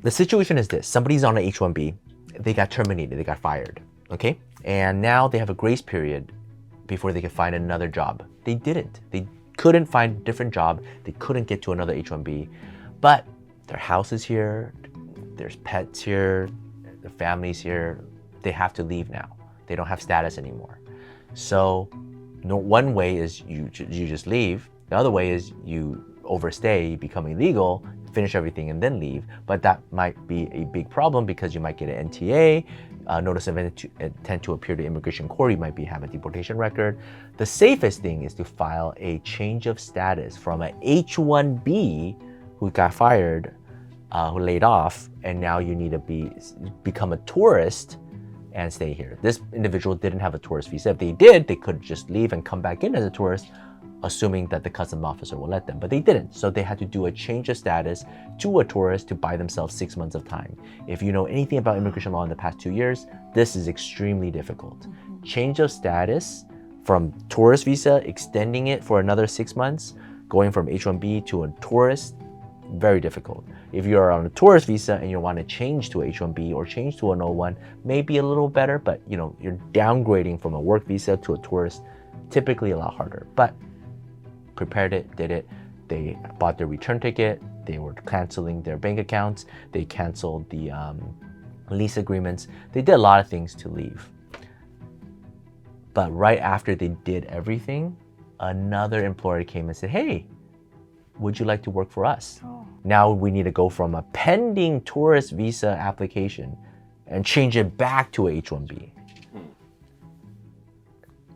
The situation is this. Somebody's on an H-1B. They got terminated. They got fired. Okay? And now they have a grace period before they can find another job. They didn't. They couldn't find a different job. They couldn't get to another H-1B. But their house is here. There's pets here. Their family's here. They have to leave now. They don't have status anymore. So one way is you just leave. The other way is you overstay, you become illegal, finish everything and then leave. But that might be a big problem because you might get an NTA, notice of intent to appear to immigration court. You might have a deportation record. The safest thing is to file a change of status from an H-1B who got fired, who laid off, and now you need to become a tourist and stay here. This individual didn't have a tourist visa. If they did, they could just leave and come back in as a tourist, assuming that the customs officer will let them, but they didn't. So they had to do a change of status to a tourist to buy themselves 6 months of time. If you know anything about immigration law in the past 2 years, this is extremely difficult. Change of status from tourist visa, extending it for another 6 months, going from H-1B to a tourist, very difficult. If you're on a tourist visa and you want to change to H-1B or change to an O-1, maybe a little better, but you're downgrading from a work visa to a tourist, typically a lot harder. But prepared it, did it. They bought their return ticket. They were canceling their bank accounts. They canceled the lease agreements. They did a lot of things to leave. But right after they did everything, another employer came and said, hey, would you like to work for us? Oh. Now we need to go from a pending tourist visa application and change it back to a H-1B.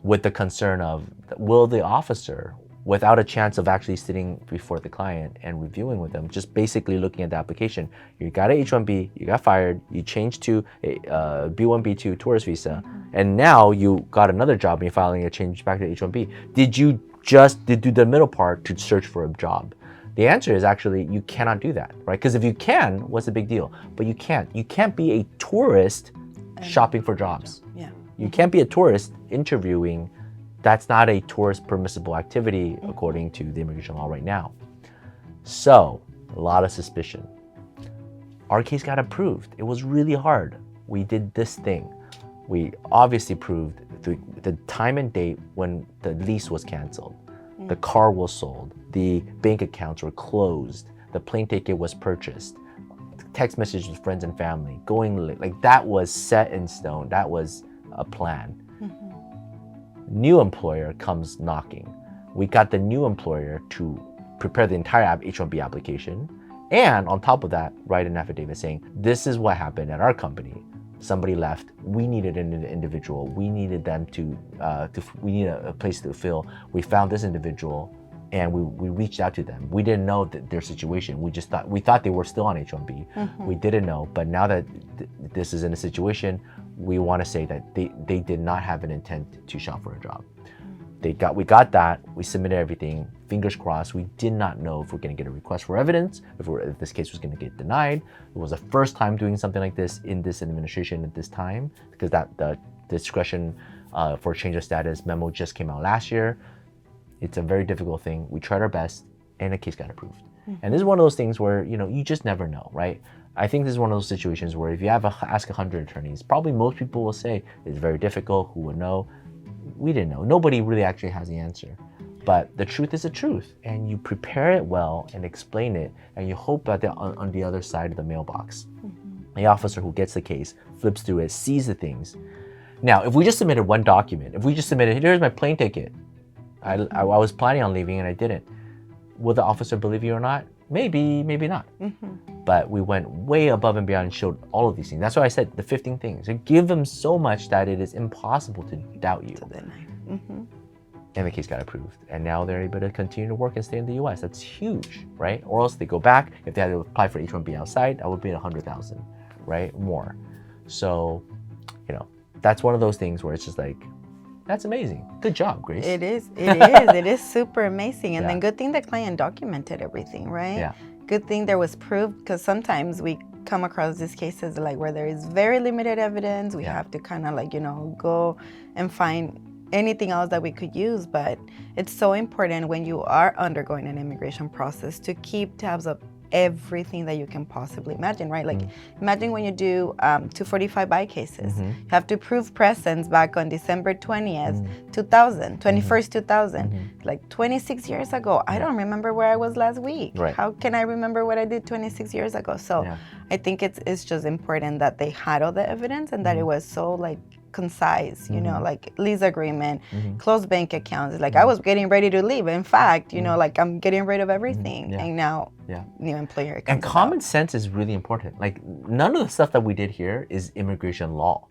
With the concern of, will the officer, without a chance of actually sitting before the client and reviewing with them, just basically looking at the application, you got a H-1B, you got fired, you changed to a B-1, B-2 tourist visa, and now you got another job and you're filing a change back to H-1B. Did you just do the middle part to search for a job? The answer is actually you cannot do that, right? Because if you can, what's the big deal? But you can't. You can't be a tourist shopping for jobs. Yeah. You can't be a tourist interviewing. That's not a tourist permissible activity according to the immigration law right now. So, a lot of suspicion. Our case got approved. It was really hard. We did this thing. We obviously proved the time and date when the lease was canceled, the car was sold, the bank accounts were closed, the plane ticket was purchased, text messages with friends and family, like that was set in stone. That was a plan. New employer comes knocking. We got the new employer to prepare the entire H-1B application, and on top of that, write an affidavit saying, this is what happened at our company. Somebody left. We needed an individual. We needed them we need a place to fill. We found this individual, and we reached out to them. We didn't know their situation. We thought they were still on H-1B. We didn't know, but now that this is in a situation, we want to say that they did not have an intent to shop for a job. We got that. We submitted everything. Fingers crossed. We did not know if we're going to get a request for evidence, if this case was going to get denied. It was the first time doing something like this in this administration at this time, because the discretion for change of status memo just came out last year. It's a very difficult thing. We tried our best, and the case got approved. And this is one of those things where you just never know, right? I think this is one of those situations where if you ask 100 attorneys, probably most people will say it's very difficult. Who would know? We didn't know. Nobody really actually has the answer. But the truth is the truth, and you prepare it well and explain it, and you hope that they're on the other side of the mailbox. The officer who gets the case flips through it, sees the things. Now, if we just submitted one document, if we just submitted, here's my plane ticket, I was planning on leaving and I didn't, will the officer believe you or not? Maybe, maybe not. But we went way above and beyond and showed all of these things. That's why I said the 15 things. You give them so much that it is impossible to doubt you. And the case got approved. And now they're able to continue to work and stay in the US. That's huge, right? Or else they go back. If they had to apply for H-1B outside, that would be 100,000, right? More. So, that's one of those things where it's just like, that's amazing. Good job, Grace. It is. It is super amazing. And Yeah. then good thing the client documented everything, right? Yeah. Good thing there was proof, because sometimes we come across these cases like where there is very limited evidence. We have to kind of go and find anything else that we could use. But it's so important when you are undergoing an immigration process to keep tabs of everything that you can possibly imagine, right? Like, imagine when you do 245I cases, you have to prove presence back on December 20th, 2000, 21st, 2000, like 26 years ago. I don't remember where I was last week. Right. How can I remember what I did 26 years ago? So I think it's just important that they had all the evidence and that it was so like concise, you know, like lease agreement, closed bank accounts. Like I was getting ready to leave. In fact, you know, like I'm getting rid of everything. And now new employer comes And common sense is really important. Like none of the stuff that we did here is immigration law.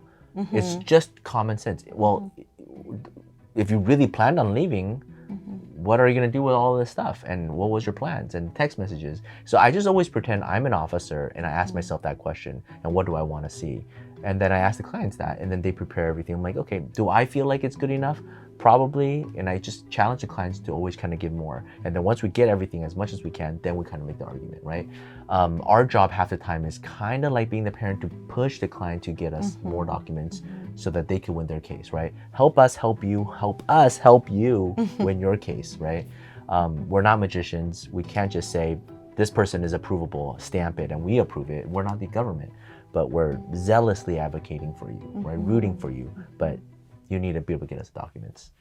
It's just common sense. Well, if you really planned on leaving, what are you going to do with all this stuff? And what was your plans and text messages? So I just always pretend I'm an officer and I ask myself that question, and what do I want to see? And then I ask the clients that, and then they prepare everything. I'm like, okay, do I feel like it's good enough? Probably. And I just challenge the clients to always kind of give more. And then once we get everything as much as we can, then we kind of make the argument, right? Our job half the time is kind of like being the parent to push the client to get us more documents so that they can win their case, right? Help us help you, help us help you win your case, right? We're not magicians. We can't just say, this person is approvable, stamp it, and we approve it. We're not the government, but we're zealously advocating for you, right? Rooting for you, but you need to be able to get us documents.